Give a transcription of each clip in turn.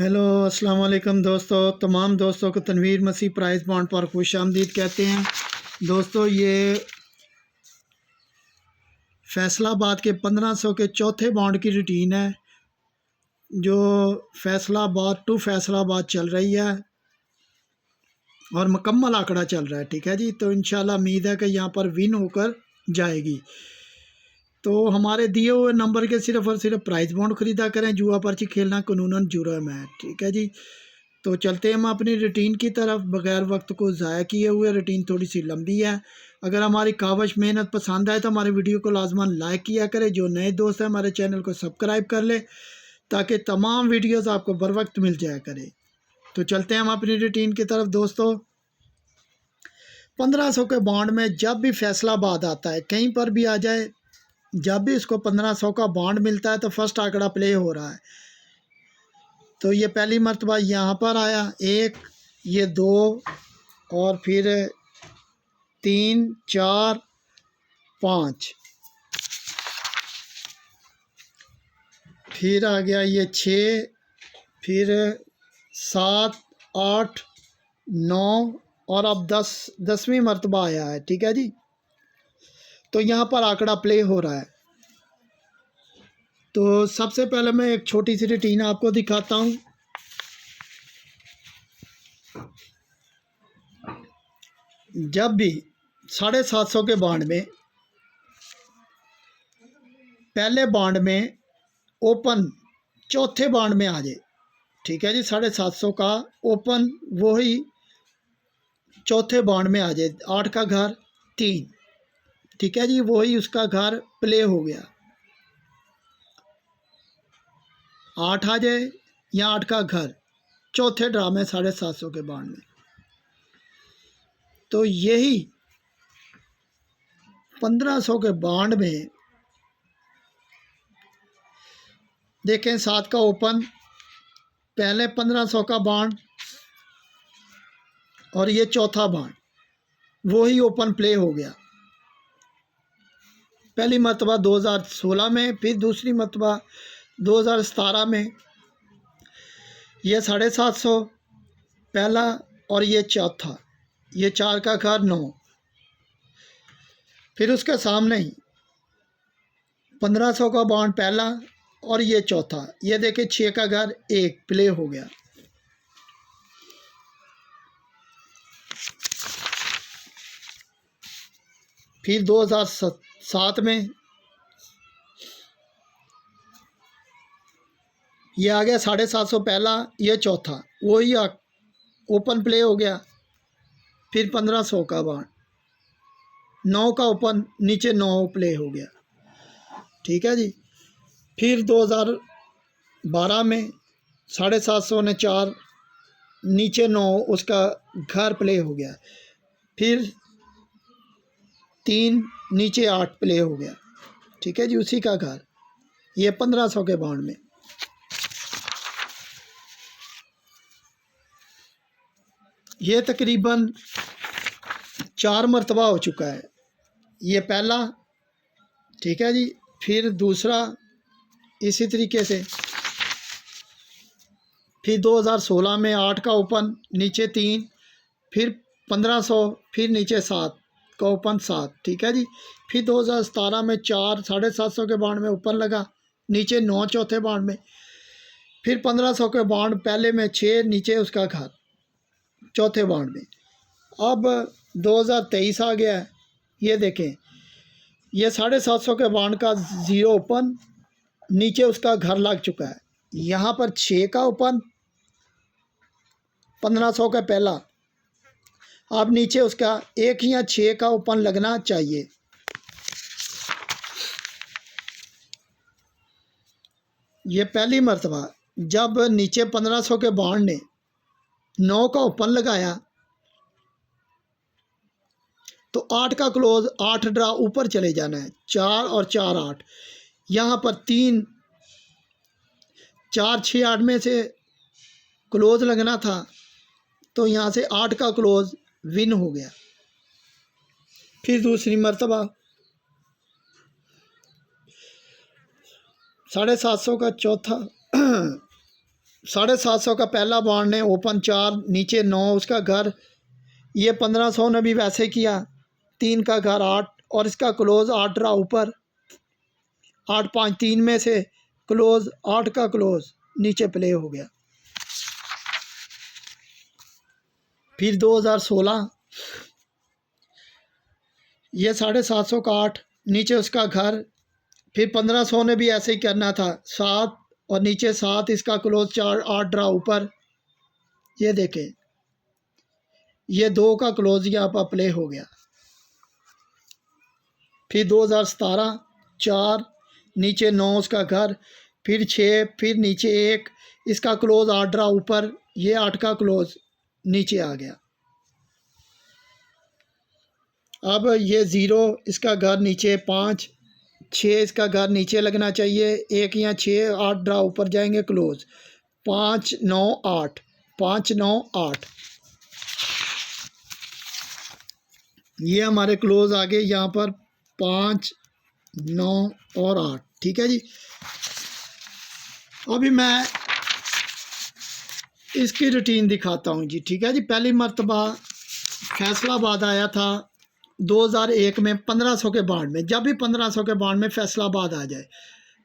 Hello अस्सलाम वालेकुम दोस्तों। तमाम दोस्तों को तनवीर मसीह प्राइस बॉन्ड पर खुश आमदीद कहते हैं। दोस्तों ये फैसलाबाद के 1500 के चौथे बॉन्ड की रूटीन है जो फैसलाबाद टू फैसलाबाद चल रही है और मुकम्मल आंकड़ा चल रहा है। ठीक है जी, तो इंशाल्लाह उम्मीद है कि यहाँ पर विन होकर जाएगी। तो हमारे दिए हुए नंबर के सिर्फ़ और सिर्फ प्राइस बॉन्ड ख़रीदा करें। जुआ पर्ची खेलना कानूनन जुर्म है। ठीक है जी, तो चलते हैं हम अपनी रूटीन की तरफ बग़ैर वक्त को ज़ाया किए हुए। रूटीन थोड़ी सी लंबी है। अगर हमारी कावश मेहनत पसंद आए तो हमारे वीडियो को लाजमन लाइक किया करें। जो नए दोस्त हैं हमारे चैनल को सब्सक्राइब कर ले ताकि तमाम वीडियोस आपको बर वक्त मिल जाया करे। तो चलते हैं हम अपनी रूटीन की तरफ। दोस्तों 1500 के बॉन्ड में जब भी फैसलाबाद आता है, कहीं पर भी आ जाए, जब भी इसको 1500 का बॉन्ड मिलता है तो फर्स्ट आंकड़ा प्ले हो रहा है। तो ये पहली मर्तबा यहाँ पर आया एक, ये दो, और फिर 3 4 5, फिर आ गया ये 6, फिर 7 8 9 और अब 10वीं मर्तबा आया है। ठीक है जी, तो यहाँ पर आंकड़ा प्ले हो रहा है। तो सबसे पहले मैं एक छोटी सी रूटीन आपको दिखाता हूँ। जब भी 750 के बॉन्ड में, पहले बॉन्ड में ओपन चौथे बॉन्ड में आ जाए, ठीक है जी, 750 का ओपन वही चौथे बॉन्ड में आ जाए, 8 का घर 3, ठीक है जी, वही उसका घर प्ले हो गया। 8 आ जाए या 8 का घर चौथे ड्रा में 750 के बॉन्ड में। तो यही 1500 के बॉन्ड में देखें 7 का ओपन, पहले 1500 का बॉन्ड और ये चौथा बॉन्ड वही ओपन प्ले हो गया। पहली मरतबा 2016 में, फिर दूसरी मरतबा 2017 में। ये 750 पहला और ये चौथा, ये 4 का घर 9, फिर उसके सामने ही 1500 का बॉन्ड पहला और ये चौथा, ये देखे 6 का घर 1 प्ले हो गया। फिर 2007 में ये आ गया 750 पहला, ये चौथा, वही ओपन प्ले हो गया। फिर 1500 का बॉन्ड 9 का ओपन, नीचे 9 प्ले हो गया। ठीक है जी, फिर 2012 में 750 ने 4, नीचे 9 उसका घर प्ले हो गया। फिर 3, नीचे 8 प्ले हो गया। ठीक है जी, उसी का घर, ये 1500 के बॉन्ड में। ये तकरीबन 4 मरतबा हो चुका है। ये पहला, ठीक है जी, फिर दूसरा इसी तरीके से, फिर 2016 में 8 का ओपन, नीचे 3, फिर 1500, फिर नीचे 7 का ओपन 7, ठीक है जी। फिर 2017 में 4 750 के बॉन्ड में ओपन लगा, नीचे 9 चौथे बॉन्ड में। फिर 1500 के बॉन्ड पहले में 6, नीचे उसका घर चौथे बॉन्ड में। अब 2023 आ गया है, ये देखें, ये 750 के बॉन्ड का 0 ओपन, नीचे उसका घर लग चुका है। यहाँ पर 6 का ओपन 1500 का पहला, अब नीचे उसका 1 या 6 का ओपन लगना चाहिए। ये पहली मर्तबा जब नीचे 1500 के बॉन्ड ने 9 का ओपन लगाया तो 8 का क्लोज, 8 ड्रा ऊपर चले जाना है, 4 और 4 8। यहाँ पर 3 4 6 8 में से क्लोज लगना था, तो यहाँ से 8 का क्लोज विन हो गया। फिर दूसरी मर्तबा 750 का चौथा 750 का पहला बॉन्ड ने ओपन 4, नीचे 9 उसका घर। ये 1500 ने भी वैसे किया, 3 का घर 8 और इसका क्लोज 8 रहा ऊपर, 8 5 3 में से क्लोज 8 का क्लोज नीचे प्ले हो गया। फिर 2016 ये 750 का 8, नीचे उसका घर। फिर 1500 ने भी ऐसे ही करना था, 7 और नीचे 7 इसका क्लोज 4 8 ड्रा ऊपर। ये देखें, ये 2 का क्लोज यहाँ पर प्ले हो गया। फिर 2017 4, नीचे 9 उसका घर, फिर 6, फिर नीचे 1 इसका क्लोज 8 ड्रा ऊपर, ये 8 का क्लोज नीचे आ गया। अब ये 0 इसका घर नीचे 5, 6 इसका घर नीचे लगना चाहिए, 1 या 6 8 ड्रा ऊपर जाएंगे क्लोज, 5 9 8, 5 9 8। ये हमारे क्लोज आ गए यहाँ पर 5 9 और 8। ठीक है जी। अभी मैं इसकी रूटीन दिखाता हूँ जी। ठीक है जी। पहली मर्तबा फैसलाबाद आया था 2001 में 1500 के बांड में। जब भी 1500 के बांड में फैसलाबाद आ जाए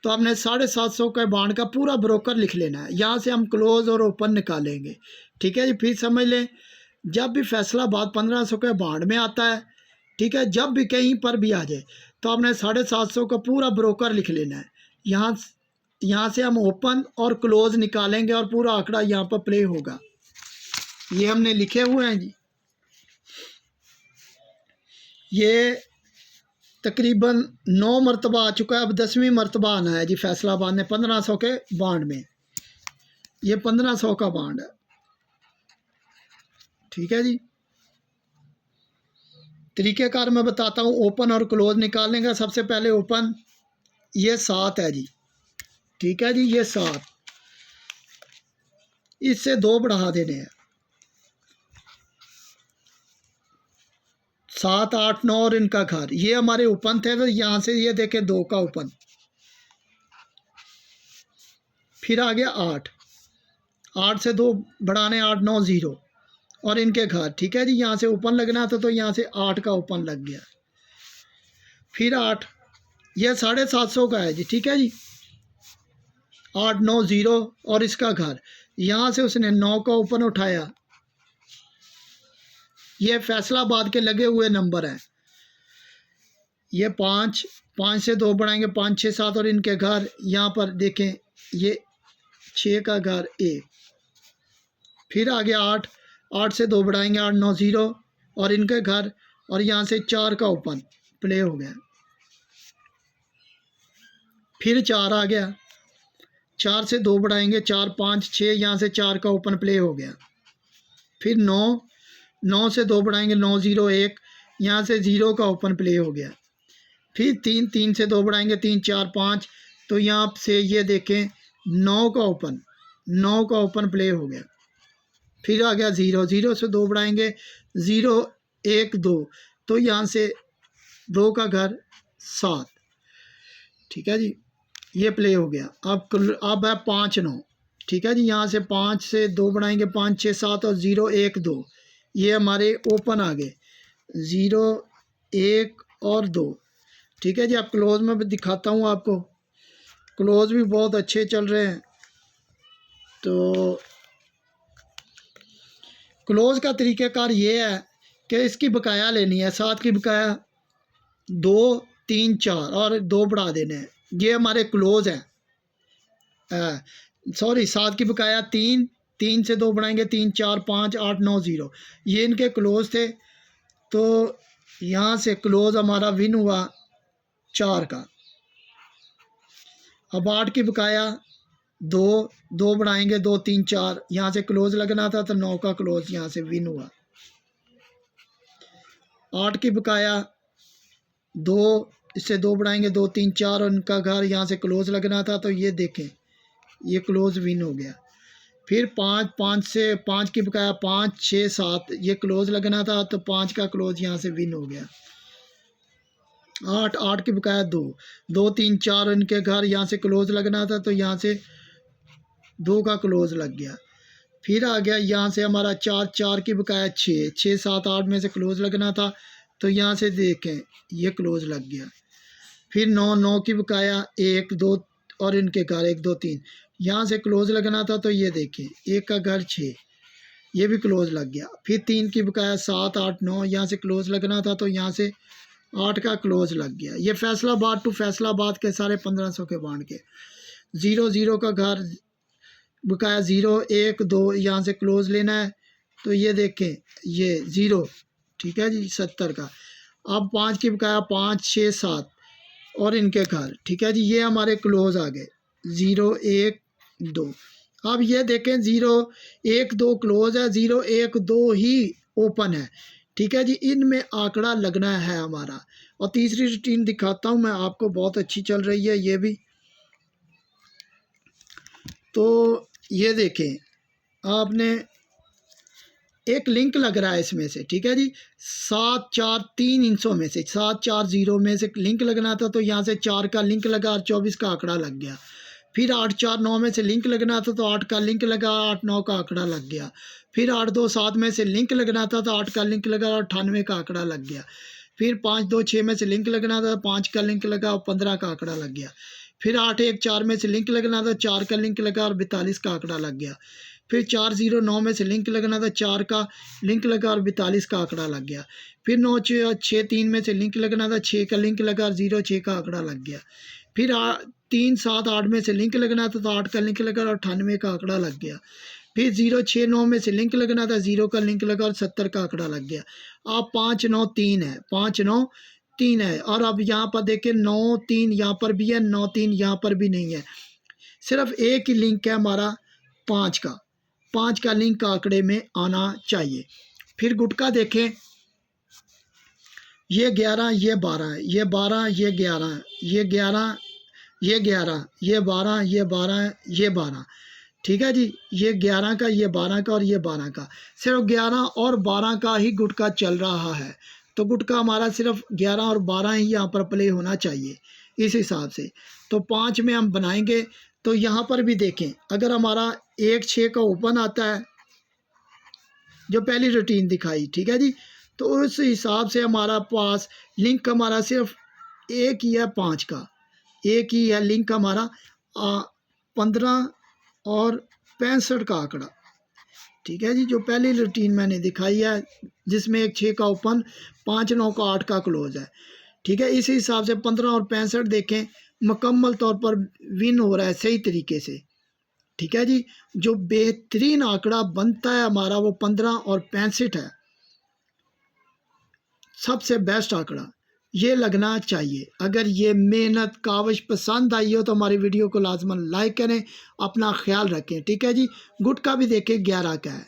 तो आपने 750 के बांड का पूरा ब्रोकर लिख लेना है। यहाँ से हम क्लोज और ओपन निकालेंगे। ठीक है जी। फिर समझ लें, जब भी फैसलाबाद 1500 के बांड में आता है, ठीक है, जब भी कहीं पर भी आ जाए तो आपने 750 का पूरा ब्रोकर लिख लेना है। यहाँ से हम ओपन और क्लोज निकालेंगे और पूरा आंकड़ा यहाँ पर प्ले होगा। ये हमने लिखे हुए हैं जी। ये तकरीबन 9 मरतबा आ चुका है, अब 10वीं मरतबा आना है जी फैसलाबाद ने 1500 के बांड में। ये 1500 का बांड है। ठीक है जी। तरीक़ेकार मैं बताता हूँ, ओपन और क्लोज निकालने का। सबसे पहले ओपन, ये 7 है जी। ठीक है जी। ये 7, इससे 2 बढ़ा देने हैं, 7 8 9 और इनका घर। ये हमारे ओपन थे तो यहाँ से ये देखें 2 का ओपन। फिर आ गया 8, 8 से 2 बढ़ाने 8 9 0 और इनके घर। ठीक है जी। यहाँ से ओपन लगना था तो यहाँ से 8 का ओपन लग गया। फिर 8, यह 750 का है जी। ठीक है जी। 8 9 0 और इसका घर। यहाँ से उसने 9 का ओपन उठाया। ये फैसलाबाद के लगे हुए नंबर हैं। ये 5, 5 से 2 बढ़ाएंगे 5 6 7 और इनके घर। यहाँ पर देखें, ये 6 का घर 1। फिर आ गया 8, 8 से 2 बढ़ाएंगे 8 9 0 और इनके घर। और यहाँ से 4 का ओपन प्ले हो गया। फिर 4 आ गया, 4 से 2 बढ़ाएंगे 4 5 6, यहाँ से 4 का ओपन प्ले हो गया। फिर 9, 9 से 2 बढ़ाएंगे 9 0 1, यहाँ से 0 का ओपन प्ले हो गया। फिर 3, 3 से 2 बढ़ाएंगे 3 4 5, तो यहाँ से ये देखें 9 का ओपन, 9 का ओपन प्ले हो गया। फिर आ गया 0, 0 से 2 बढ़ाएंगे 0 1 2, तो यहाँ से 2 का घर 7। ठीक है जी। ये प्ले हो गया। अब है 5 9। ठीक है जी। यहाँ से 5 से 2 बढ़ाएंगे 5 6 7 और 0 1 2, ये हमारे ओपन आ गए 0 1 और 2। ठीक है जी। अब क्लोज में भी दिखाता हूँ आपको। क्लोज भी बहुत अच्छे चल रहे हैं। तो क्लोज का तरीक़ाकार ये है कि इसकी बकाया लेनी है। 7 की बकाया 2 3 4 और 2 बढ़ा देने हैं। ये हमारे क्लोज हैं। सॉरी, 7 की बकाया 3, 3 से 2 बढ़ाएंगे 3 4 5 8 9 0, ये इनके क्लोज थे। तो यहाँ से क्लोज हमारा विन हुआ 4 का। अब 8 की बकाया 2, 2 बढ़ाएंगे 2 3 4, यहाँ से क्लोज लगना था तो 9 का क्लोज यहाँ से विन हुआ। 8 की बकाया 2, इससे 2 बढ़ाएंगे 2 3 4 और इनका घर, यहाँ से क्लोज लगना था तो ये देखें ये क्लोज विन हो गया। फिर 5, 5 से 5 की बकाया 5 6 7, ये क्लोज लगना था तो 5 का क्लोज यहाँ से विन हो गया। 8, 8 की बकाया 2, 2 3 4 इनके घर, यहाँ से क्लोज लगना था तो यहाँ से 2 का क्लोज लग गया। फिर आ गया यहाँ से हमारा 4, 4 की बकाया 6, 6, 7, 8 में से क्लोज लगना था, तो यहाँ से देखें ये क्लोज लग गया। फिर 9, 9 की बकाया 1, 2 और इनके घर 1, 2, 3, यहाँ से क्लोज लगना था, तो ये देखें 1 का घर 6, ये भी क्लोज लग गया। फिर 3 की बकाया 7, 8, 9, यहाँ से क्लोज लगना था, तो यहाँ से 8 का क्लोज लग गया। ये फैसलाबाद टू फैसलाबाद के सारे 1500 के बॉन्ड के। 0, 0 का घर बकाया 0, 1, 2, यहाँ से क्लोज लेना है, तो ये देखें ये 0, ठीक है जी 70 का। अब 5 की बकाया 5, 6, 7 और इनके घर, ठीक है जी, ये हमारे क्लोज आ गए 0, 1, 2। अब ये देखें 0, 1, 2 क्लोज है, 0, 1, 2 ही ओपन है, ठीक है जी। इनमें आंकड़ा लगना है हमारा। और तीसरी रूटीन दिखाता हूँ मैं आपको, बहुत अच्छी चल रही है ये भी। तो ये देखें आपने एक लिंक लग रहा है इसमें से, ठीक है जी। 7, 4, 3 इंचों में से 7, 4, 0 में से लिंक लगना था, तो यहाँ से 4 का लिंक लगा और 24 का आंकड़ा लग गया। फिर 8, 4, 9 में से लिंक लगना था, तो 8 का लिंक लगा, 8, 9 का आंकड़ा लग गया। फिर 8, 2, 7 में से लिंक लगना था, तो 8 का लिंक लगा और 98 का आंकड़ा लग गया। फिर 5, 2, 6 में से लिंक लगना था, 5 का लिंक लगा और 15 का आंकड़ा लग गया। फिर 8, 1, 4 में से लिंक लगना था, 4 का लिंक लगा और 42 का आंकड़ा लग गया। फिर 4, 0, 9 में से लिंक लगना था, 4 का लिंक लगा और 42 का आंकड़ा लग गया। फिर 9, 6, 3 में से लिंक लगना था, 6 का लिंक लगा और 0, 6 का आंकड़ा लग गया। फिर 3, 7, 8 में से लिंक लगना था, तो 8 का लिंक लगा और 98 का आंकड़ा लग गया। फिर 0, 6, 9 में से लिंक लगना था, 0 का लिंक लगा और 70 का आंकड़ा लग गया। अब 5, 9, 3 है, 5, 9, 3 है। और अब यहाँ पर देखें 9, 3 यहाँ पर भी है, 9, 3 यहाँ पर भी नहीं है, सिर्फ एक ही लिंक है हमारा 5 का। 5 का लिंक आंकड़े में आना चाहिए। फिर गुटका देखें, ये 11, ये 12 है, ये 12, ये 11, ये 11, ये 11, ये 12, ये 12, ये 12, ठीक है जी। ये 11 का, ये 12 का और ये 12 का, सिर्फ 11 और 12 का ही गुटका चल रहा है। तो गुटका हमारा सिर्फ 11 और 12 ही यहाँ पर प्ले होना चाहिए इस हिसाब से। तो 5 में हम बनाएंगे, तो यहाँ पर भी देखें अगर हमारा 1, 6 का ओपन आता है, जो पहली रूटीन दिखाई, ठीक है जी, तो उस हिसाब से हमारा पास लिंक हमारा सिर्फ एक ही है, 5 का एक ही है लिंक हमारा। 15 और 65 का आंकड़ा, ठीक है जी, जो पहली रूटीन मैंने दिखाई है जिसमें 1, 6 का ओपन, 5, 9 का 8 का क्लोज है, ठीक है। इसी हिसाब से 15 और 65 देखें मुकम्मल तौर पर विन हो रहा है सही तरीके से, ठीक है जी। जो बेहतरीन आंकड़ा बनता है हमारा वो 15 और 65 है, सबसे बेस्ट आंकड़ा ये लगना चाहिए। अगर ये मेहनत काविश पसंद आई हो तो हमारी वीडियो को लाजमन लाइक करें, अपना ख्याल रखें, ठीक है जी। गुटका भी देखें 11 का है।